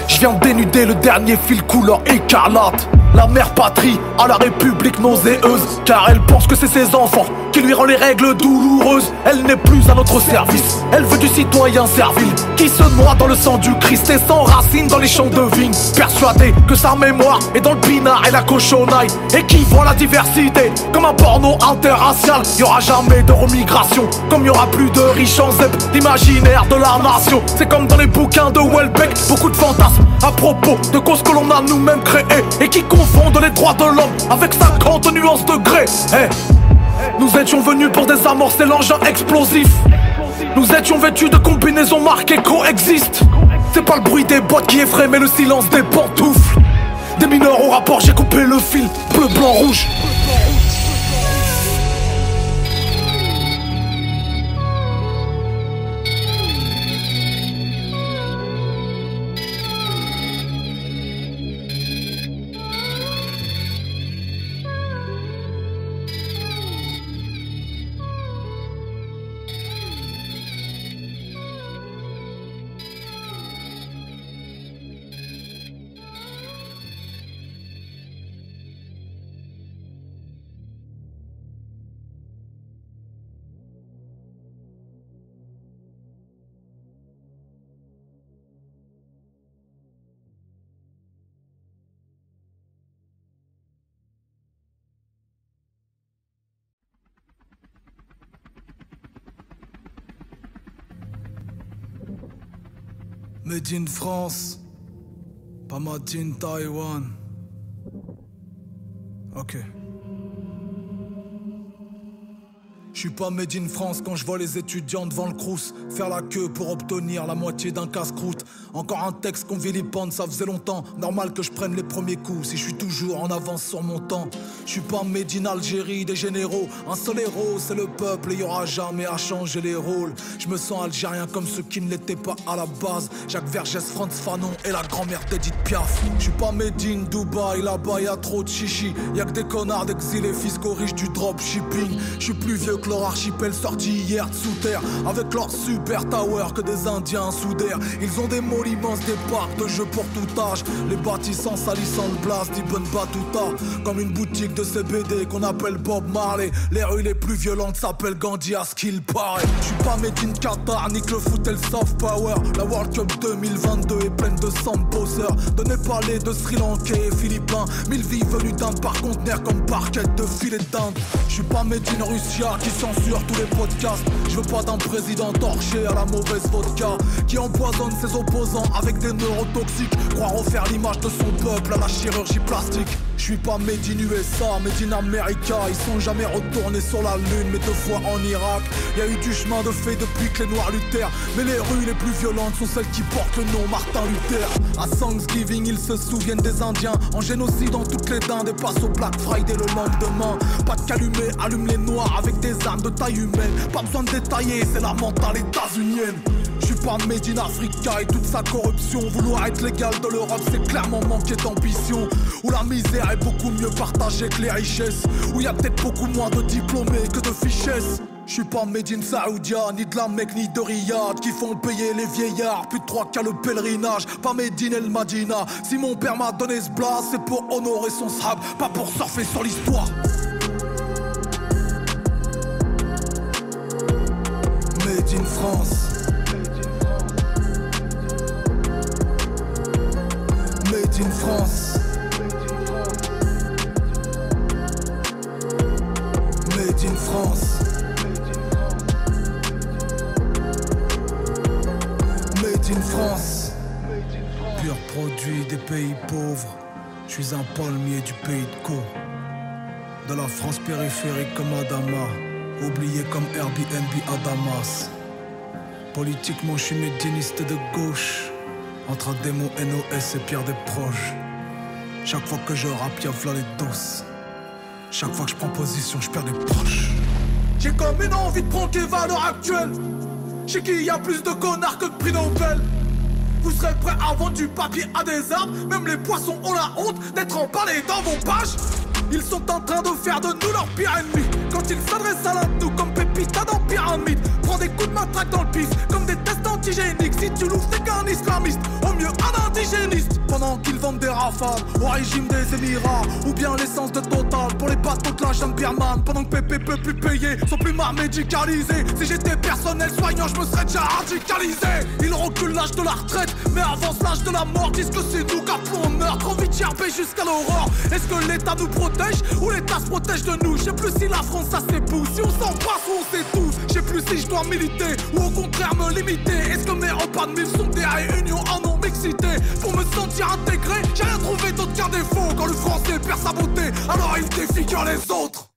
Je viens dénuder le dernier fil couleur écarlate. La mère patrie à la République nauséeuse, car elle pense que c'est ses enfants qui lui rend les règles douloureuses. Elle n'est plus à notre service, elle veut du citoyen servile qui se noie dans le sang du Christ et s'enracine dans les champs de vigne. Persuadée que sa mémoire est dans le pinard et la cochonaille, et qui voit la diversité comme un porno interracial. Y'aura jamais de remigration, comme y'aura plus de riches en ZEP. L'imaginaire de la nation, c'est comme dans les bouquins de Welbeck. Beaucoup de fantasmes à propos de causes que l'on a nous-mêmes créées et qui confondent les droits de l'homme avec 50 nuances de gré. Nous étions venus pour désamorcer l'engin explosif. Nous étions vêtus de combinaisons marquées coexistent. C'est pas le bruit des boîtes qui effraie, mais le silence des pantoufles. Des mineurs au rapport, j'ai coupé le fil. Bleu, blanc, rouge. Made in France, pas made in Taïwan. Ok. Je suis pas made in France quand je vois les étudiants devant le crous faire la queue pour obtenir la moitié d'un casse-croûte. Encore un texte qu'on vilipende, ça faisait longtemps. Normal que je prenne les premiers coups si je suis toujours en avance sur mon temps. Je suis pas made in Algérie des généraux. Un seul héros, c'est le peuple et y aura jamais à changer les rôles. Je me sens algérien comme ceux qui ne l'étaient pas à la base. Jacques Vergès, Franz Fanon et la grand-mère d'Edith Piaf. Je suis pas made in Dubaï, là-bas y'a trop de chichi. Y'a que des connards d'exilés fiscaux riches du dropshipping. Je suis plus vieux avec leur archipel sorti hier de sous terre, avec leur super tower que des indiens soudèrent. Ils ont des malls immenses, des parcs de jeux pour tout âge, les bâtissants salissant le blast d'Ibn Battuta, comme une boutique de CBD qu'on appelle Bob Marley. Les rues les plus violentes s'appellent Gandhi à ce qu'il paraît. J'suis pas made in Qatar, nique le foot et le soft power. La World Cup 2022 est pleine de bosseurs, de Népalais, de Sri Lankais et Philippins. 1000 vies venues d'Inde par conteneur comme parquette de filet d'Inde. J'suis pas made in Russia qui censure tous les podcasts. J'veux pas d'un président torché à la mauvaise vodka, qui empoisonne ses opposants avec des neurotoxiques. Croire refaire l'image de son peuple à la chirurgie plastique. J'suis pas made in USA, made in America. Ils sont jamais retournés sur la lune, mais 2 fois en Irak. Y'a eu du chemin de fait depuis que les noirs luttèrent, mais les rues les plus violentes sont celles qui portent le nom Martin Luther. À Thanksgiving, ils se souviennent des Indiens en génocide dans toutes les dindes et passent au Black Friday le lendemain. Pas de calumet, allume les noirs avec des armes de taille humaine. Pas besoin de détailler, c'est la mentale états-unienne. J'suis pas made in Africa et toute sa corruption. Vouloir être légal de l'Europe, c'est clairement manquer d'ambition. Où la misère est beaucoup mieux partagée que les richesses, où y a peut-être beaucoup moins de diplômés que de fichesses. J'suis pas made in Saoudia, ni de la Mecque ni de Riyad, qui font payer les vieillards, plus de 3 cas le pèlerinage. Pas made in El Madina, si mon père m'a donné ce blast, c'est pour honorer son srab, pas pour surfer sur l'histoire. Made in France. Made in France. Made in France. Made in France. Pur produit des pays pauvres. Je suis un palmier du pays de Co. De la France périphérique comme Adama, oublié comme Airbnb à Damas. Politiquement je suis médiéniste de gauche, entre Ademo, NOS et Pierre Desproges. Chaque fois que je rappe y'a v'là les doses. Chaque fois que je prends position je perds des proches. J'ai comme une envie de pranker à l'heure actuelle. Chez qui y a plus de connards que de prix Nobel. Vous serez prêts à vendre du papier à des arbres. Même les poissons ont la honte d'être emballés dans vos pages. Ils sont en train de faire de nous leur pire ennemi. Quand ils s'adressent à l'un de nous comme Pépita dans Pyramide. Prends des coups de matraque dans le pif comme des tests antigéniques. Si tu l'ouvres c'est qu'un islamiste, au mieux un indigéniste. Pendant qu'ils vendent des rafales au régime des Émirats, ou bien l'essence de Total pour les bateaux de la jungle birmane. Pendant que Pépé peut plus payer son plumard médicalisé. Si j'étais personnel soignant je me serais déjà radicalisé. Ils reculent l'âge de la retraite mais avancent l'âge de la mort. Disent que c'est nous qu'appelons on meurt. Trop vite gerber jusqu'à l'aurore. Est-ce que l'État nous protège ou l'État se protège de nous? Je sais plus si la France ça s'épouse, si on s'en passe ou on s'étouffe. Je sais plus si je dois militer ou au contraire me limiter. Est-ce que mes repas de mille sont des réunions en non-mixité? Pour me sentir intégré, j'ai rien trouvé d'autre qu'un défaut. Quand le français perd sa beauté, alors il défigure les autres.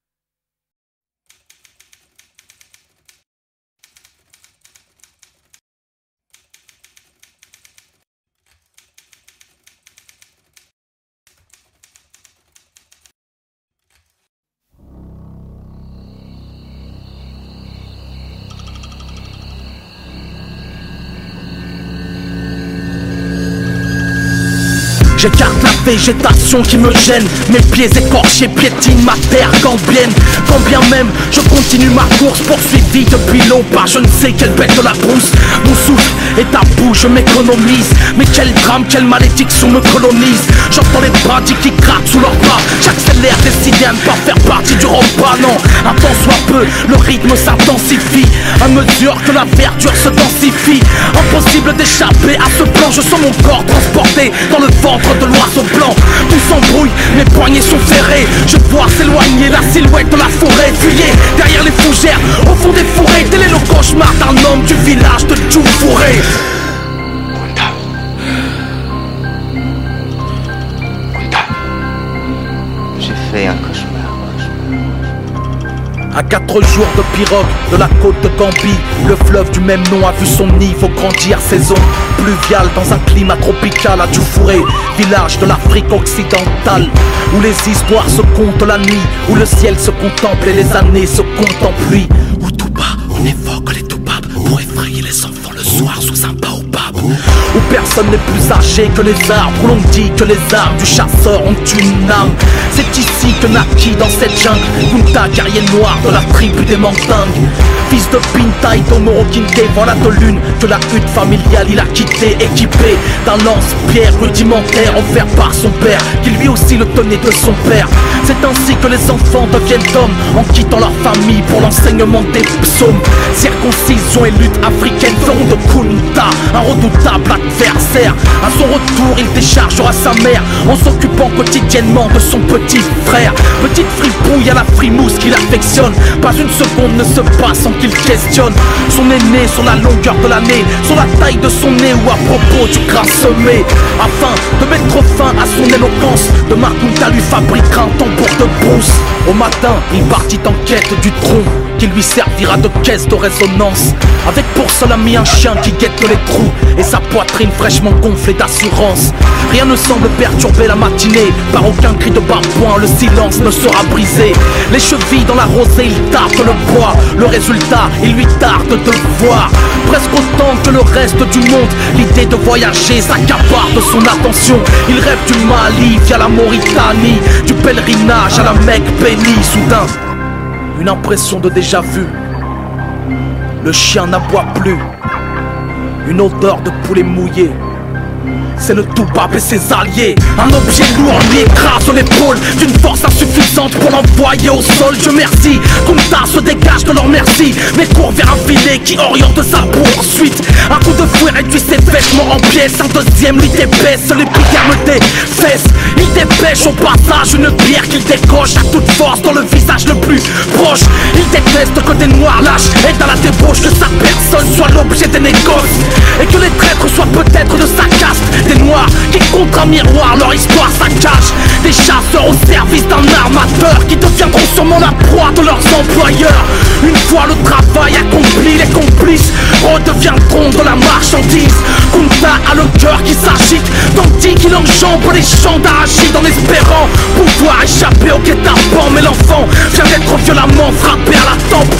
J'écarte la végétation qui me gêne. Mes pieds écorchés piétinent ma terre gambienne. Quand bien même je continue ma course poursuivie depuis long par je ne sais quelle bête de la brousse. Mon souffle est à bout, je m'économise. Mais quel drame, quelle malédiction me colonise. J'entends les bandits qui craquent sous leurs pas. J'accélère, décidé à ne pas faire partie du repas. Non, un temps soit peu, le rythme s'intensifie à mesure que la verdure se densifie. Impossible d'échapper à ce plan. Je sens mon corps transporté dans le ventre de l'oiseau blanc. Tout s'embrouille, mes poignets sont ferrés. Je vois s'éloigner la silhouette de la forêt. Fuyez derrière les fougères, au fond des forêts. Tel est le cauchemar d'un homme du village de Djoufouré. J'ai fait un cauchemar. À 4 jours de pirogue de la côte de Gambie, le fleuve du même nom a vu son niveau grandir. Saison pluviale dans un climat tropical à Djoufouré, village de l'Afrique occidentale, où les histoires se comptent la nuit, où le ciel se contemple et les années se comptent en pluie, où tout bas on évoque les toubabs pour effrayer les enfants le soir sous un baobab, où personne n'est plus âgé que les arbres, où l'on dit que les armes du chasseur ont une âme. C'est ici que naquit dans cette jungle Kunta, guerrier noir de la tribu des Mandingues. Fils de Pinta et d'Omoro Kinte, voilà de l'une que la hutte familiale il a quitté, équipé d'un lance-pierre rudimentaire offert par son père, qui lui aussi le tenait de son père. C'est ainsi que les enfants deviennent hommes en quittant leur famille pour l'enseignement des psaumes. Circoncision et lutte africaine feront de Kunta un redoutable adversaire. À son retour, il déchargera sa mère en s'occupant quotidiennement de son petit frère. Petite fripouille à la frimousse qu'il affectionne, pas une seconde ne se passe sans qu'il questionne son aîné sur la longueur de l'année, sur la taille de son nez ou à propos du gras semé. Afin de mettre fin à son éloquence, demain Kunta lui fabriquera un tambour de brousse. Au matin, il partit en quête du tronc qui lui servira de caisse de résonance, avec pour seul ami un chien qui guette les trous et sa poitrine fraîchement gonflée d'assurance. Rien ne semble perturber la matinée, par aucun cri de barbouin le silence ne sera brisé. Les chevilles dans la rosée, il tarte le bois, le résultat, il lui tarde de voir. Presque autant que le reste du monde, l'idée de voyager s'accapare de son attention. Il rêve du Mali via la Mauritanie, du pèlerinage à la Mecque bénie. Soudain, une impression de déjà-vu. Le chien n'aboie plus. Une odeur de poulet mouillé. C'est le Toubab et ses alliés. Un objet lourd lui écrase l'épaule d'une force insuffisante pour l'envoyer au sol. Dieu merci, Kunta se dégage de leur merci, mais court vers un filet qui oriente sa poursuite. Un coup de fouet réduit ses vêtements en pièces, un deuxième lui débaisse l'épiderme des fesses. Il dépêche au passage une pierre qu'il décoche à toute force dans le visage le plus proche. Il déteste que des noirs lâches aident à la débauche, que sa personne soit l'objet des négoces, et que les traîtres soient peut-être de sa caste. Des noirs qui contre un miroir leur histoire saccagent. Des chasseurs au service d'un armateur qui deviendront sûrement la proie de leurs employeurs. Une fois le travail accompli, les complices redeviendront de la marchandise. Kunta a le cœur qui s'agite, tandis qu'il enjambe les champs d'arachide en espérant pouvoir échapper au guet-apens. Mais l'enfant vient d'être violemment frappé à la tempe.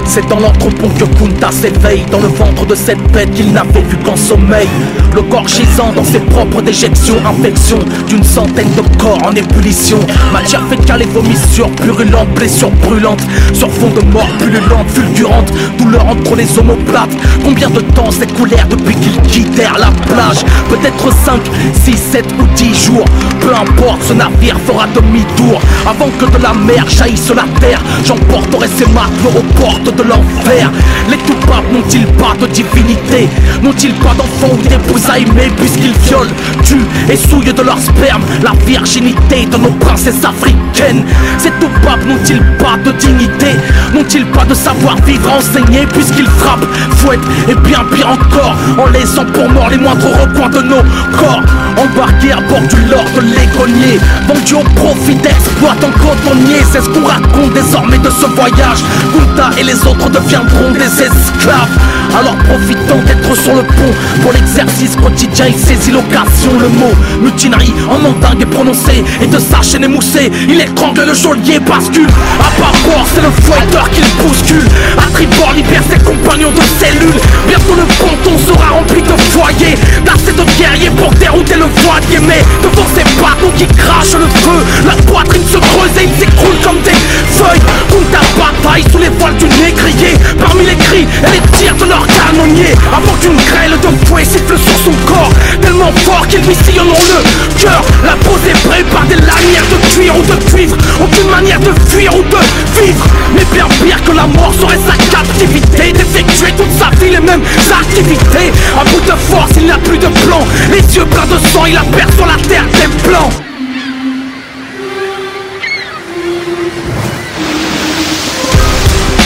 C'est dans l'entrepont que Kunta s'éveille, dans le ventre de cette bête qu'il n'avait vu qu'en sommeil. Le corps gisant dans ses propres déjections, infection d'une centaine de corps en ébullition. Matière fécale et vomissures purulentes, blessures brûlantes sur fond de mort pullulante, fulgurante, douleur entre les omoplates. Combien de temps s'écoulèrent depuis qu'ils quittèrent la plage? Peut-être 5, 6, 7 ou 10 jours. Peu importe, ce navire fera demi-tour avant que de la mer jaillisse la terre. J'emporterai ces matelots aux portes de l'enfer. Les Toubabs n'ont-ils pas de divinité? N'ont-ils pas d'enfants ou d'épouses à aimer, puisqu'ils violent, tuent et souillent de leur sperme la virginité de nos princesses africaines? Ces Toubabs n'ont-ils pas de dignité? N'ont-ils pas de savoir-vivre enseigné, puisqu'ils frappent, fouettent et bien pire encore, en laissant pour mort les moindres recoins de nos corps? Embarqués à bord du Lord de l'Égonier, vendus au profit d'exploitants cotonniers. C'est ce qu'on raconte désormais de ce voyage. Kunta et les autres deviendront des esclaves. Alors profitant d'être sur le pont pour l'exercice quotidien, il saisit l'occasion. Le mot mutinerie en mandingue est prononcé, et de sa chaîne émoussée il étrangle le geôlier. Bascule à bâbord, c'est le fouetteur qu'il bouscule. À tribord libère ses compagnons de cellules. Bientôt le ponton sera rempli de foyers, d'assez de guerriers pour dérouter le voilier. Mais devant ces bateaux qui crachent le feu, la poitrine se creuse et il s'écroule comme des feuilles. Kunta bataille sous les voiles du négrier, parmi les cris et les tirs de leurs canonniers, avant qu'une grêle de fouet siffle sur son corps, tellement fort qu'il lui sillonne le cœur. La peau zébrée par des lanières de cuir ou de cuivre, aucune manière de fuir ou de vivre. Mais bien pire que la mort serait sa captivité, d'effectuer toute sa vie les mêmes activités. À bout de force, il n'a plus de plan, les yeux pleins de sang, il aperçoit la terre des blancs.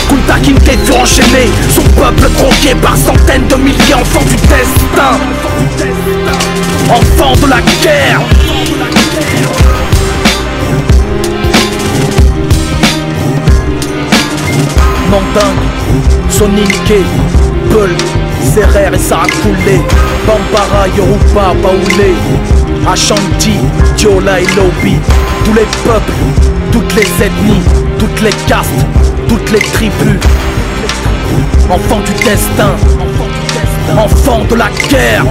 Kunta Kinte fut enchaîné, son peuple tronqué par centaines de milliers, enfants du destin, enfants de la guerre. Mandingue, Soninke, Peul, Serrer et Sarah Koulé, Bambara, Yoruba, Baoulé, Ashanti, Diola et Lobi. Tous les peuples, toutes les ethnies, toutes les castes, toutes les tribus. Enfants du destin, enfants de la guerre.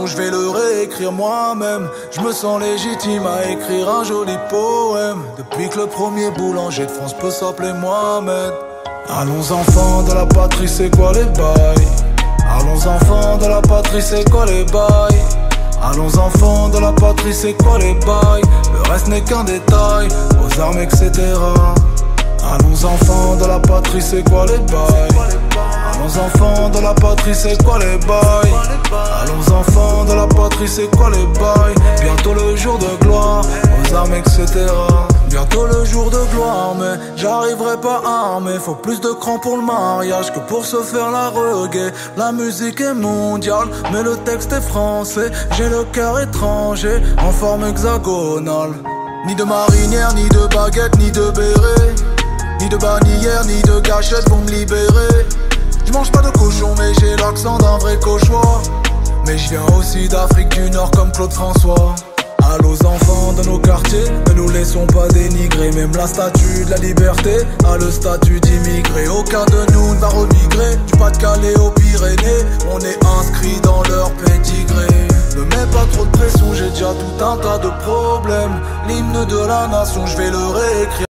Je vais le réécrire moi-même. Je me sens légitime à écrire un joli poème. Depuis que le premier boulanger de France peut s'appeler Mohamed. Allons enfants de la patrie, c'est quoi les bails? Allons enfants de la patrie, c'est quoi les bails? Allons enfants de la patrie, c'est quoi les bails? Le reste n'est qu'un détail, aux armes etc. Allons enfants de la patrie, c'est quoi les bails? Allons enfants de la patrie, c'est quoi les bails? Allons enfants de la patrie, c'est quoi les bails? Bientôt le jour de gloire, aux armes etc. Bientôt le jour de gloire, mais j'arriverai pas armé. Faut plus de cran pour le mariage que pour se faire la reggae. La musique est mondiale, mais le texte est français. J'ai le cœur étranger, en forme hexagonale. Ni de marinière, ni de baguette, ni de béret, ni de bannière, ni de gâchette pour me libérer. Je mange pas de cochon mais j'ai l'accent d'un vrai cauchois. Mais je viens aussi d'Afrique du Nord comme Claude François. Allô aux enfants de nos quartiers, ne nous laissons pas dénigrer. Même la statue de la liberté a le statut d'immigré. Aucun de nous ne va remigrer, du Pas-de-Calais aux Pyrénées. On est inscrit dans leur pédigré. Ne mets pas trop de pression, j'ai déjà tout un tas de problèmes. L'hymne de la nation, je vais le réécrire.